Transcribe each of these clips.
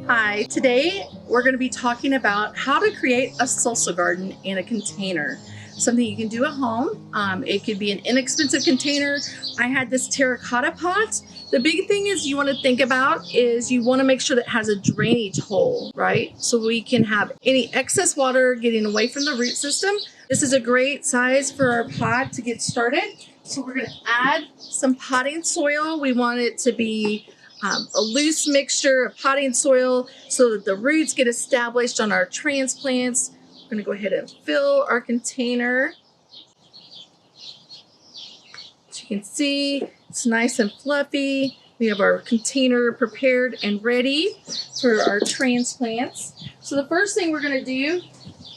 Hi, today we're going to be talking about how to create a salsa garden in a container. Something you can do at home. It could be an inexpensive container. I had this terracotta pot. The big thing is you want to think about is you want to make sure that it has a drainage hole, right? So we can have any excess water getting away from the root system. This is a great size for our pot to get started. So we're going to add some potting soil. We want it to be a loose mixture of potting soil so that the roots get established on our transplants. We're going to go ahead and fill our container. As you can see, it's nice and fluffy. We have our container prepared and ready for our transplants. So the first thing we're going to do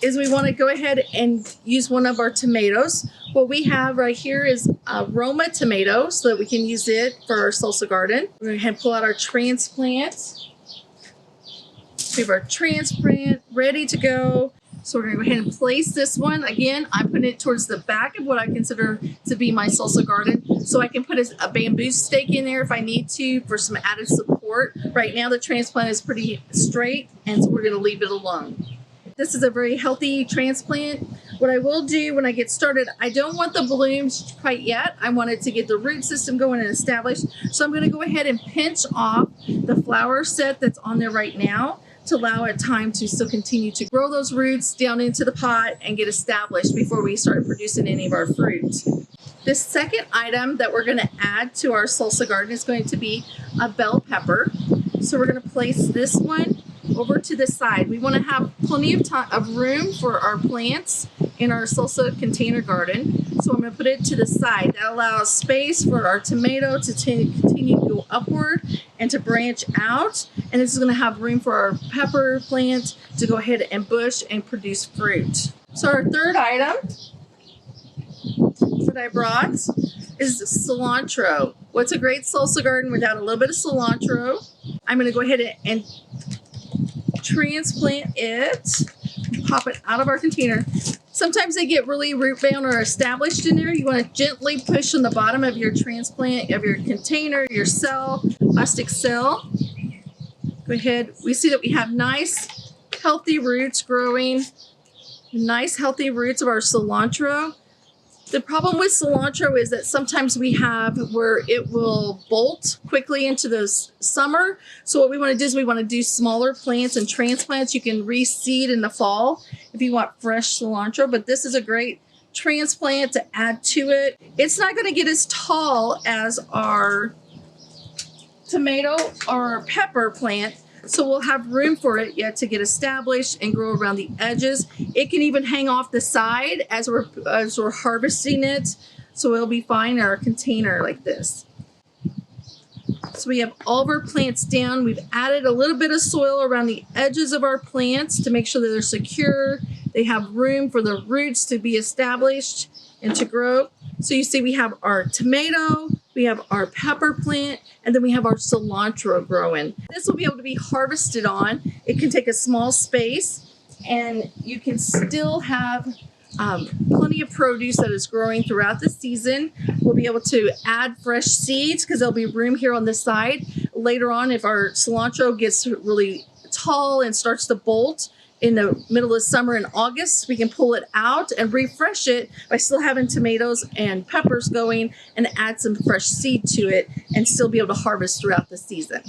is we want to go ahead and use one of our tomatoes. What we have right here is a Roma tomato so that we can use it for our salsa garden. We're going to go ahead and pull out our transplant. We have our transplant ready to go. So we're going to go ahead and place this one. Again, I'm putting it towards the back of what I consider to be my salsa garden. So I can put a bamboo stake in there if I need to for some added support. Right now the transplant is pretty straight, and so we're going to leave it alone. This is a very healthy transplant. What I will do when I get started, I don't want the blooms quite yet. I want it to get the root system going and established. So I'm going to go ahead and pinch off the flower set that's on there right now to allow it time to still continue to grow those roots down into the pot and get established before we start producing any of our fruit. This second item that we're going to add to our salsa garden is going to be a bell pepper. So we're going to place this one over to the side. We want to have plenty of room for our plants in our salsa container garden. So I'm going to put it to the side. That allows space for our tomato to continue to go upward and to branch out. And this is going to have room for our pepper plant to go ahead and bush and produce fruit. So our third item that I brought is cilantro. What's a great salsa garden without a little bit of cilantro? I'm going to go ahead and transplant it, pop it out of our container. Sometimes they get really root bound or established in there. You want to gently push on the bottom of your transplant, of your container, your cell, plastic cell. Go ahead. We see that we have nice, healthy roots growing, nice, healthy roots of our cilantro. The problem with cilantro is that sometimes we have where it will bolt quickly into the summer. So what we want to do is we want to do smaller plants and transplants. You can reseed in the fall if you want fresh cilantro, but this is a great transplant to add to it. It's not going to get as tall as our tomato or pepper plant, so we'll have room for it yet to get established and grow around the edges. It can even hang off the side as we're harvesting it, so it'll be fine in our container like this. So we have all of our plants down. We've added a little bit of soil around the edges of our plants to make sure that they're secure. They have room for the roots to be established and to grow. So you see we have our tomato, we have our pepper plant, and then we have our cilantro growing. This will be able to be harvested on. It can take a small space, and you can still have plenty of produce that is growing throughout the season. We'll be able to add fresh seeds because there'll be room here on this side. Later on, if our cilantro gets really tall and starts to bolt in the middle of summer in August, we can pull it out and refresh it by still having tomatoes and peppers going and add some fresh seed to it and still be able to harvest throughout the season.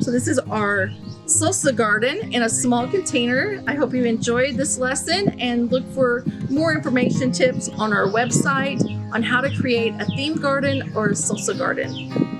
So this is our salsa garden in a small container. I hope you enjoyed this lesson, and look for more information tips on our website on how to create a theme garden or a salsa garden.